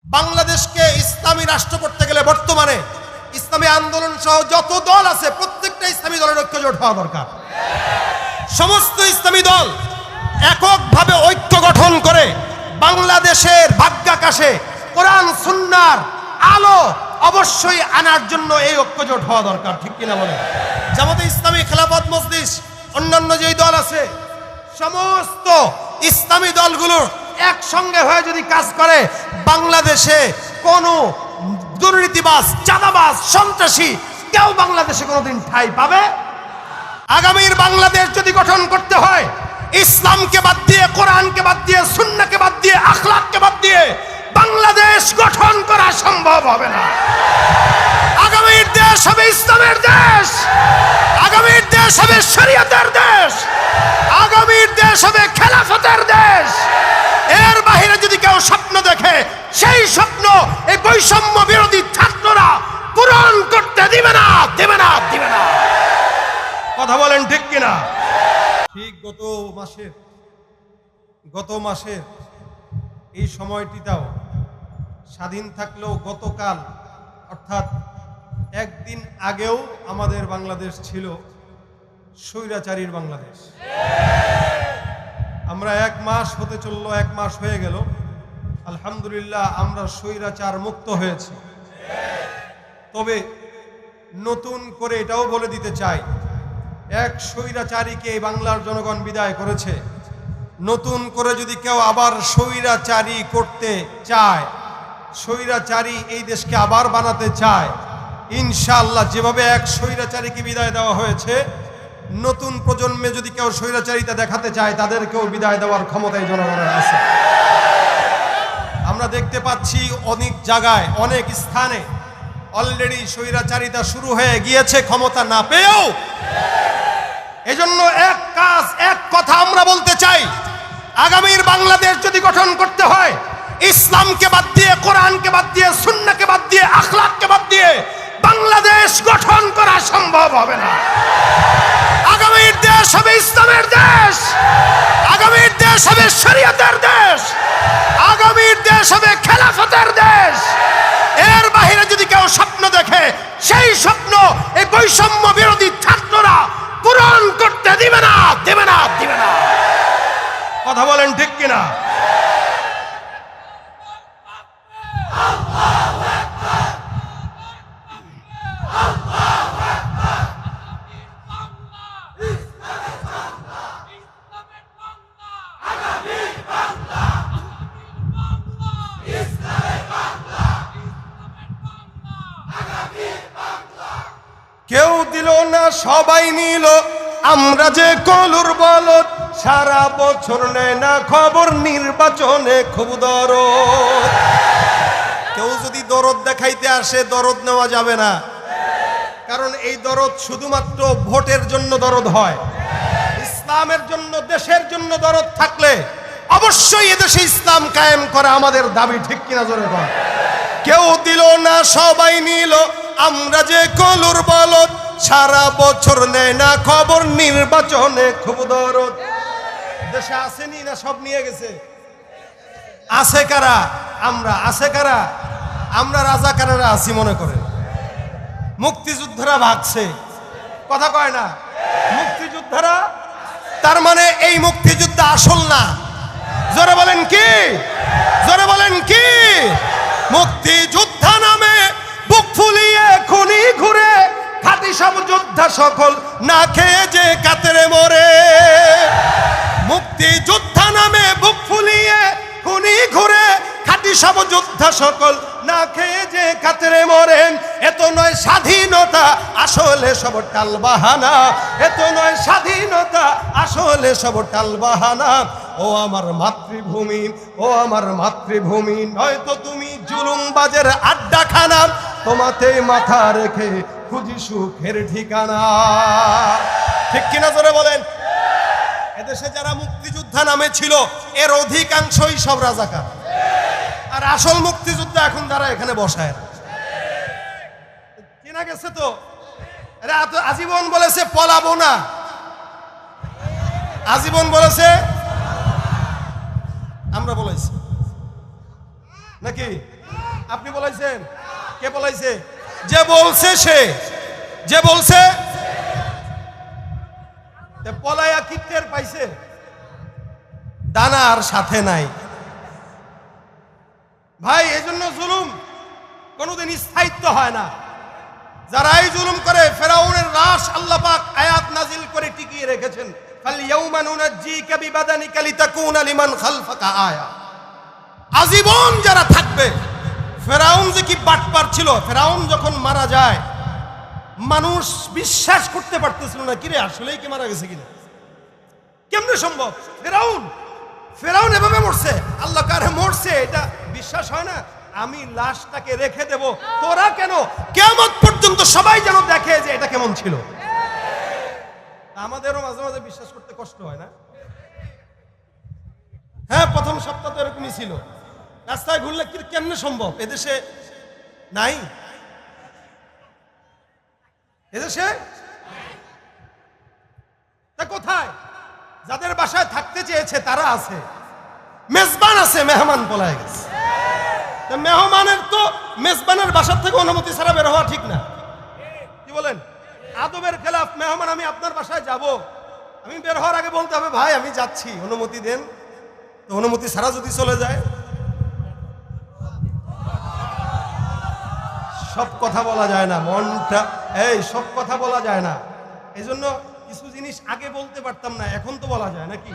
বাংলাদেশকে ইসলামী রাষ্ট্র করতে গেলে বর্তমানে ইসলামী আন্দোলন সহ যত দল আছে প্রত্যেকটা ইসলামী দলের ঐক্য জোট হওয়া দরকার। সমস্ত ইসলামী দল এককভাবে ঐক্য গঠন করে বাংলাদেশের ভাগ্যাকাশে কোরআন সুন্নাহর আলো অবশ্যই আনার জন্য এই ঐক্য জোট হওয়া দরকার, ঠিক কিনা বলেন? জামাতে ইসলামী, খেলাফত মজলিস, অন্যান্য যেই দল আছে সমস্ত ইসলামী দলগুলোর একসঙ্গে হয়ে যদি কাজ করে বাংলাদেশে কোনো দুর্নীতিবাজ, চাঁদাবাজ, সন্ত্রাসী কেউ বাংলাদেশে কোনোদিন ঠাঁই পাবে। আগামীর বাংলাদেশ যদি গঠন করতে হয় ইসলামকে বাদ দিয়ে, কোরআনকে বাদ দিয়ে, সুন্নাহকে বাদ দিয়ে, আখলাককে বাদ দিয়ে বাংলাদেশ গঠন করা সম্ভব হবে না। আগামীর দেশ হবে ইসলামের দেশ, আগামীর দেশ হবে শরীয়তের দেশ, আগামীর দেশ হবে খেলাফতের দেশ। এর বাইরে যদি কেউ স্বপ্ন দেখে সেই স্বপ্ন এই বৈষম্য বিরোধী ছাত্ররা পূরণ করতে দিবে না, দিবে না, দিবে না। কথা বলেন ঠিক কিনা? ঠিক গত মাসের এই সময়টিতেও স্বাধীন থাকলেও গতকাল অর্থাৎ একদিন আগেও আমাদের বাংলাদেশ ছিল স্বৈরাচারীর বাংলাদেশ। আমরা এক মাস হতে চললো, এক মাস হয়ে গেল, আলহামদুলিল্লাহ আমরা স্বৈরাচার মুক্ত হয়েছি। তবে নতুন করে এটাও বলে দিতে চাই, এক স্বৈরাচারীকে বাংলার জনগণ বিদায় করেছে। নতুন করে যদি কেউ আবার স্বৈরাচারী করতে চায়, স্বৈরাচারী এই দেশকে আবার বানাতে চায়, ইনশাআল্লাহ যেভাবে এক স্বৈরাচারীকে বিদায় দেওয়া হয়েছে, নতুন প্রজন্মে যদি কেউ স্বৈরাচারিতা দেখাতে চায় তাদেরকেও বিদায় দেওয়ার ক্ষমতা এই জনগণের আছে। আমরা দেখতে পাচ্ছি অনেক জায়গায়, অনেক স্থানে অলরেডি স্বৈরাচারিতা শুরু হয়ে গিয়েছে ক্ষমতা না পেয়েও। এজন্য এক কথা আমরা বলতে চাই, আগামীর বাংলাদেশ যদি গঠন করতে হয় ইসলামকে বাদ দিয়ে, কোরআনকে বাদ দিয়ে, সুন্নাহকে বাদ দিয়ে, আখলাককে বাদ দিয়ে বাংলাদেশ গঠন করা সম্ভব হবে না। আগামীর দেশ হবে ইসলামের দেশ, আগামীর দেশ হবে শরীয়তের দেশ, আগামীর দেশ হবে খেলাফতের দেশ। এর বাইরে যদি কেউ স্বপ্ন দেখে সেই স্বপ্ন এই বৈষম্য বিরোধী ছাত্ররা পূরণ করতে দিবে না, দিবে না, দিবে না। কথা বলেন ঠিক কিনা? কেউ দিল না সবাই নিল, আমরা যে কলুর বলদ, সারা বছর নেয় না খবর, নির্বাচনে খুব দরদ। কেউ যদি দরদ দেখাইতে আসে দরদ নেওয়া যাবে না, কারণ এই দরদ শুধুমাত্র ভোটের জন্য দরদ হয়। ইসলামের জন্য, দেশের জন্য দরদ থাকলে অবশ্যই এদেশে ইসলাম কায়েম করা আমাদের দাবি, ঠিক কিনা জোরে বল? কেউ দিল না সবাই নিল, আমরা যে কলুর বলদ, সারা বছর নেয় না খবর, নির্বাচনে খুব দরদ। দেশে আসেনি না সব নিয়ে গেছে? আছে কারা? আমরা। আছে কারা? আমরা রাজাকারেরা আছি মনে করেন। মুক্তিযোদ্ধারা ভাগছে, কথা কয় না? মুক্তিযোদ্ধারা, তার মানে এই মুক্তিযুদ্ধ আসল না। জোরে বলেন কি? জোরে বলেন কি? মুক্তিযোদ্ধা নামে বুক ফুলিয়ে খুনি ঘুরে, খাঁটি সব যোদ্ধা সকল না খেয়ে যে কাতরে মরে। মুক্তিযোদ্ধা নামে বুক ফুলিয়ে খুনি ঘুরে, খাঁটি সব যোদ্ধা সকল না খেয়ে যে কাতরে মরেন। এত নয় স্বাধীনতা, আসলে সব টালবাহানা। এত নয় স্বাধীনতা, আসলে সব টালবাহানা। ও আমার মাতৃভূমি, ও আমার মাতৃভূমি, নয়তো তুমি জুলুমবাজের আড্ডাখানা। তোমাতে মাথা রেখে খুঁজি সুখের ঠিকানা। ঠিক কিনা জোরে বলেন? এদেশে যারা মুক্তিযোদ্ধা নামে ছিল এর অধিকাংশই সব রাজাকার। আর আসল মুক্তিযোদ্ধা এখন যারা এখানে বসায় চেনা গেছে তো। আজীবন বলেছে পলাবো না, আজীবন বলেছে, আমরা বলেছি নাকি? আপনি বলাইছেন? কে বলাইছে? যে বলছে সে, যে বলছে পলায়া কিত্তের পাইছে, দানার সাথে নাই। ভাই এজন্য জুলুম কোনোদিন স্থায়িত্ব হয় না। যারাই জুলুম করে, ফেরাউনের লাশ আল্লাহ পাক আয়াত নাজিল করে টিকিয়ে রেখেছেন, ফাল ইয়াউমা নুনাজ্জিকা বিবাদানিকা লিতাকুনা লিমান খালফাকা আয়া। আজীবন যারা থাকবে। ফেরাউন যে কি বাটপার ছিল, ফেরাউন যখন মারা যায় মানুষ বিশ্বাস করতে পারতেছিল না, কিরে আসলেই কি মারা গেছে কিনা, কেমনে সম্ভব? ফেরাউন এভাবে মরছে, আল্লাহ কারে মরছে এটা বিশ্বাস হয় না। আমি লাশটাকে রেখে দেব, তোরা কেন? কিয়ামত পর্যন্ত সবাই যেন দেখে যে এটা কেমন ছিল। আমাদেরও মাঝে মাঝে বিশ্বাস করতে কষ্ট হয় না? হ্যাঁ, প্রথম সপ্তাহ তো এরকমই ছিল। রাস্তায় ঘুরলে কেমনে সম্ভব? এদেশে নাই, এদেশে তা কোথায়? যাদের বাসায় থাকতে চেয়েছে তারা আছে, মেজবান আছে, মেহমান পলায় গেছে। মেহমানের তো মেজবানের বাসার থেকে অনুমতি ছাড়া বের হওয়া ঠিক না, কি বলেন? আদবের খেলাফ। মেহমান আমি আপনার বাসায় যাব, আমি বের হওয়ার আগে বলতে হবে ভাই আমি যাচ্ছি, অনুমতি দেন। তো অনুমতি ছাড়া যদি চলে যায়, সব কথা বলা যায় না, মনটা সব কথা বলা যায় না। এই জন্য কিছু জিনিস আগে বলতে পারতাম না, এখন তো বলা যায় নাকি?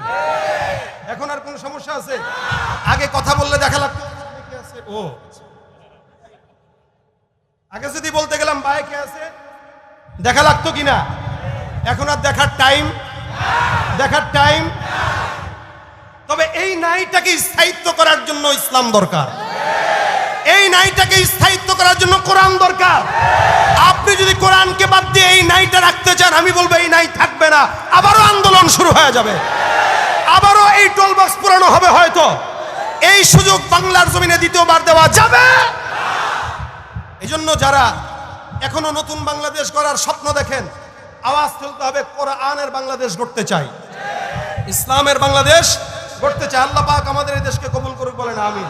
এখন আর কোন সমস্যা আছে? আগে কথা বললে দেখা লাগতো ও, আগে যদি বলতে গেলাম ভাই কে আছে দেখা লাগতো কিনা, এখন আর দেখার টাইম। তবে এই নাইটাকে স্থায়িত্ব করার জন্য ইসলাম দরকার, এই নাইটাকে স্থায়িত্ব করার জন্য কোরআন দরকার। আপনি যদি কোরআনকে বাদ দিয়ে এই নাইটা রাখতে চান, আমি বলবো এই নাই থাকবে না, আবারও আন্দোলন শুরু হয়ে যাবে, আবারও এই টোল বক্স পুরানো হবে। হয়তো এই সুযোগ বাংলার জমিনে দ্বিতীয়বার দেওয়া যাবে। এই জন্য যারা এখনো নতুন বাংলাদেশ গড়ার স্বপ্ন দেখেন, আওয়াজ তুলতে হবে, কোরআনের বাংলাদেশ গড়তে চাই, ইসলামের বাংলাদেশ গড়তে চাই। আল্লাহ পাক আমাদের এই দেশকে কবুল করুক, বলেন আমিন।